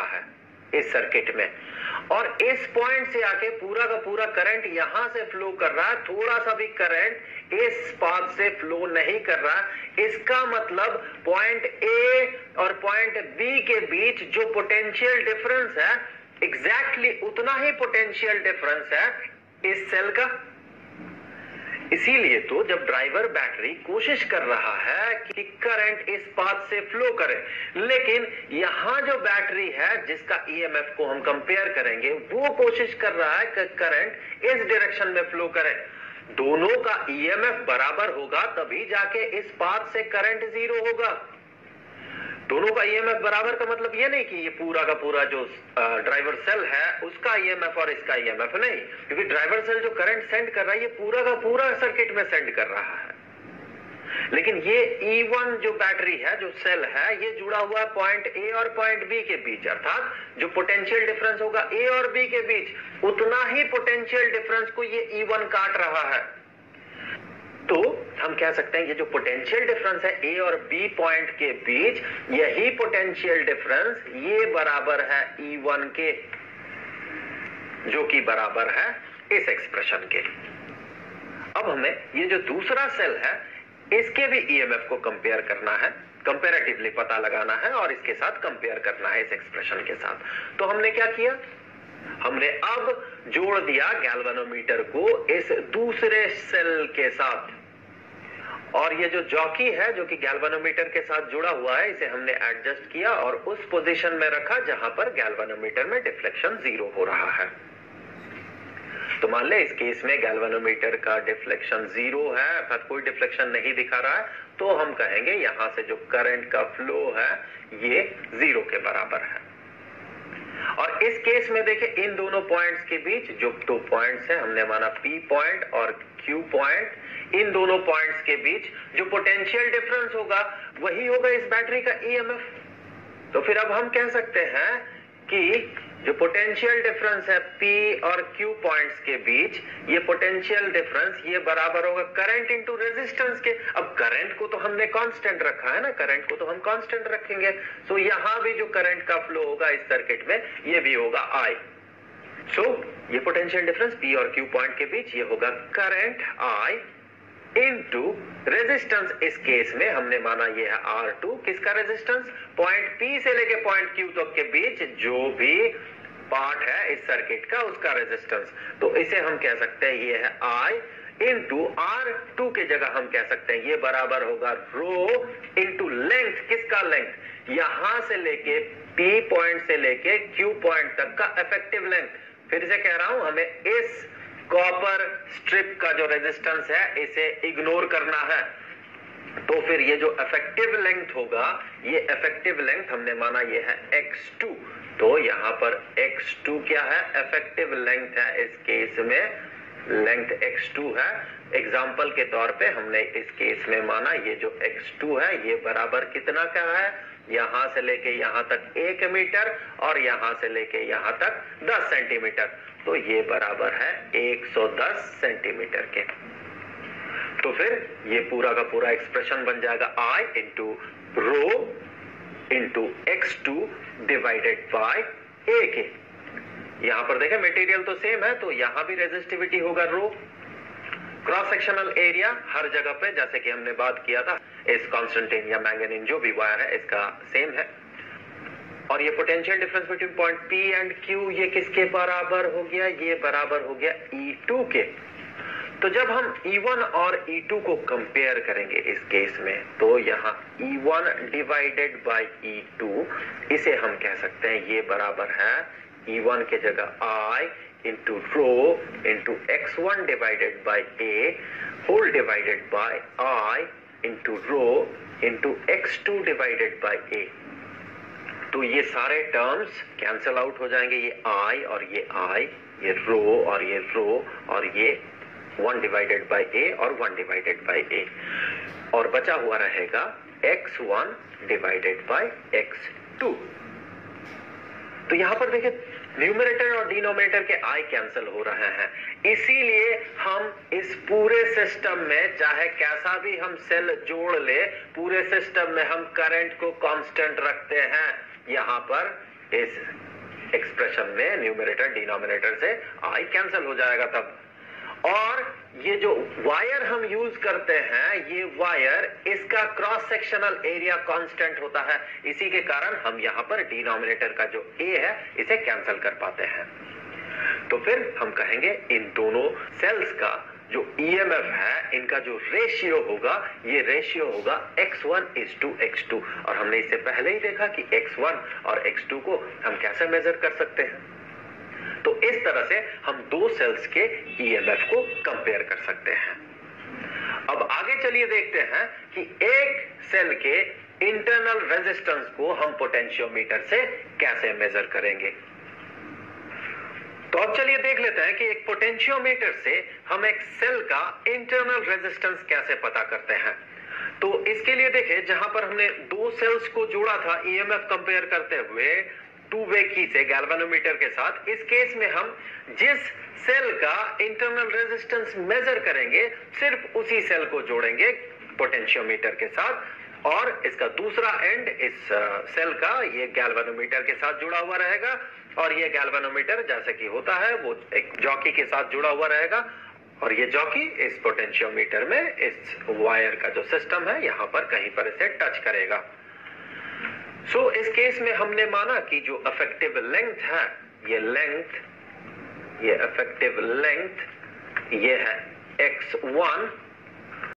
रहा है इस सर्किट में, और इस पॉइंट से आके पूरा का पूरा करंट यहां से फ्लो कर रहा है, थोड़ा सा भी करंट इस पाथ से फ्लो नहीं कर रहा। इसका मतलब पॉइंट ए और पॉइंट बी के बीच जो पोटेंशियल डिफरेंस है, एग्जैक्टली उतना ही पोटेंशियल डिफरेंस है इस सेल का। इसीलिए तो जब ड्राइवर बैटरी कोशिश कर रहा है कि करंट इस पाथ से फ्लो करे, लेकिन यहां जो बैटरी है जिसका ईएमएफ को हम कंपेयर करेंगे, वो कोशिश कर रहा है कि करंट इस डायरेक्शन में फ्लो करे। दोनों का ईएमएफ बराबर होगा तभी जाके इस पाथ से करंट जीरो होगा। दोनों का ईएमएफ बराबर का मतलब ये नहीं कि ये पूरा का पूरा जो ड्राइवर सेल है उसका ईएमएफ और इसका ईएमएफ नहीं, क्योंकि ड्राइवर सेल जो करंट सेंड कर रहा है ये पूरा का पूरा सर्किट में सेंड कर रहा है। लेकिन ये E1 जो बैटरी है, जो सेल है, ये जुड़ा हुआ है पॉइंट ए और पॉइंट बी के बीच, अर्थात जो पोटेंशियल डिफरेंस होगा ए और बी के बीच, उतना ही पोटेंशियल डिफरेंस को ये E1 काट रहा है। तो हम कह सकते हैं ये जो पोटेंशियल डिफरेंस है ए और बी पॉइंट के बीच, यही पोटेंशियल डिफरेंस ये बराबर है E1 के, जो कि बराबर है इस एक्सप्रेशन के। अब हमें ये जो दूसरा सेल है इसके भी ईएमएफ को कंपेयर करना है, कंपैरेटिवली पता लगाना है और इसके साथ कंपेयर करना है इस एक्सप्रेशन के साथ। तो हमने क्या किया, हमने अब जोड़ दिया गैल्वेनोमीटर को इस दूसरे सेल के साथ, और ये जो जॉकी है जो कि गैल्वेनोमीटर के साथ जुड़ा हुआ है, इसे हमने एडजस्ट किया और उस पोजीशन में रखा जहां पर गैल्वेनोमीटर में डिफ्लेक्शन जीरो हो रहा है। तो मान ले इस केस में गैल्वेनोमीटर का डिफ्लेक्शन जीरो है, अर्थात कोई डिफ्लेक्शन नहीं दिखा रहा है, तो हम कहेंगे यहां से जो करंट का फ्लो है ये जीरो के बराबर है। और इस केस में देखिए इन दोनों पॉइंट्स के बीच जो दो पॉइंट्स हैं, हमने माना P पॉइंट और Q पॉइंट, इन दोनों पॉइंट्स के बीच जो पोटेंशियल डिफरेंस होगा वही होगा इस बैटरी का ईएमएफ। तो फिर अब हम कह सकते हैं कि जो पोटेंशियल डिफरेंस है P और Q पॉइंट्स के बीच, ये पोटेंशियल डिफरेंस ये बराबर होगा करंट इंटू रेजिस्टेंस के। अब करंट को तो हमने कांस्टेंट रखा है ना, करंट को तो हम कांस्टेंट रखेंगे, तो यहां भी जो करंट का फ्लो होगा इस सर्किट में ये भी होगा I। सो ये पोटेंशियल डिफरेंस P और Q पॉइंट के बीच ये होगा करंट I इनटू रेजिस्टेंस। इस केस में हमने माना ये है R2, किसका रेजिस्टेंस, पॉइंट P से लेके पॉइंट Q तक के बीच जो भी पार्ट है इस सर्किट का उसका रेजिस्टेंस। तो इसे हम कह सकते हैं ये है I इंटू R2 के जगह हम कह सकते हैं ये बराबर होगा रो इंटू लेंथ, किसका लेंथ, यहां से लेके P पॉइंट से लेके Q पॉइंट तक का इफेक्टिव लेंथ। फिर से कह रहा हूं, हमें इस कॉपर स्ट्रिप का जो रेजिस्टेंस है इसे इग्नोर करना है। तो फिर ये जो इफेक्टिव लेंथ होगा, ये इफेक्टिव लेंथ हमने माना ये है X2, तो यहां पर X2 क्या है, इफेक्टिव लेंथ है, इस केस में लेंथ X2 है। एग्जाम्पल के तौर पे हमने इस केस में माना ये जो X2 है ये बराबर कितना का है, यहां से लेके यहां तक 1 मीटर और यहां से लेके यहां तक 10 सेंटीमीटर, तो ये बराबर है 110 सेंटीमीटर के। तो फिर ये पूरा का पूरा एक्सप्रेशन बन जाएगा I into rho into X2 divided by A के। यहां पर देखें मटेरियल तो सेम है, तो यहां भी रेजिस्टिविटी होगा रो। क्रॉस सेक्शनल एरिया हर जगह पे जैसे कि हमने बात किया था, इस कॉन्स्टेंटिन या मैंगनीन जो भी वायर है इसका सेम है। और ये potential difference between point P and Q ये किसके बराबर हो गया, ये बराबर हो गया E2 के। तो जब हम E1 और E2 को कंपेयर करेंगे इस केस में, तो यहाँ E1 डिवाइडेड बाय E2, इसे हम कह सकते हैं ये बराबर है E1 के जगह I into rho into X1 divided by A whole divided by I into rho into X2 divided by A। तो ये सारे टर्म्स कैंसिल आउट हो जाएंगे, ये I और ये रो और ये रो और ये 1 डिवाइडेड बाय A और 1 डिवाइडेड बाय A, और बचा हुआ रहेगा X1 डिवाइडेड बाय X2। तो यहां पर देखिए न्यूमरेटर और डिनोमिनेटर के I कैंसिल हो रहे हैं, इसीलिए हम इस पूरे सिस्टम में चाहे कैसा भी हम सेल जोड़ ले, पूरे सिस्टम में हम करंट को कांस्टेंट रखते हैं। यहाँ पर इस एक्सप्रेशन में न्यूमरेटर डिनोमिनेटर से I कैंसिल हो जाएगा तब। और ये जो वायर हम यूज करते हैं, ये वायर इसका क्रॉस सेक्शनल एरिया कांस्टेंट होता है, इसी के कारण हम यहां पर डिनोमिनेटर का जो A है इसे कैंसिल कर पाते हैं। तो फिर हम कहेंगे इन दोनों सेल्स का जो EMF है, इनका जो रेशियो होगा, ये रेशियो होगा x1:x2। और हमने इससे पहले ही देखा कि x1 और x2 को हम कैसे मेजर कर सकते हैं। तो इस तरह से हम दो सेल्स के EMF को कंपेयर कर सकते हैं। अब आगे चलिए देखते हैं कि एक सेल के इंटरनल रेजिस्टेंस को हम पोटेंशियोमीटर से कैसे मेजर करेंगे। तो अब चलिए देख लेते हैं कि एक पोटेंशियोमीटर से हम एक सेल का इंटरनल रेजिस्टेंस कैसे पता करते हैं। तो इसके लिए देखें, जहां पर हमने दो सेल्स को जोड़ा था EMF कंपेयर करते हुए टू वे की से गैल्वेनोमीटर के साथ, इस केस में हम जिस सेल का इंटरनल रेजिस्टेंस मेजर करेंगे सिर्फ उसी सेल को जोड़ेंगे पोटेंशियोमीटर के साथ, और इसका दूसरा एंड इस सेल का ये गैल्वेनोमीटर के साथ जुड़ा हुआ रहेगा। और ये गैल्वेनोमीटर जैसे कि होता है वो एक जॉकी के साथ जुड़ा हुआ रहेगा, और ये जॉकी इस पोटेंशियोमीटर में इस वायर का जो सिस्टम है यहां पर कहीं पर इसे टच करेगा। सो इस केस में हमने माना कि जो इफेक्टिव लेंथ है, ये इफेक्टिव लेंथ ये है x1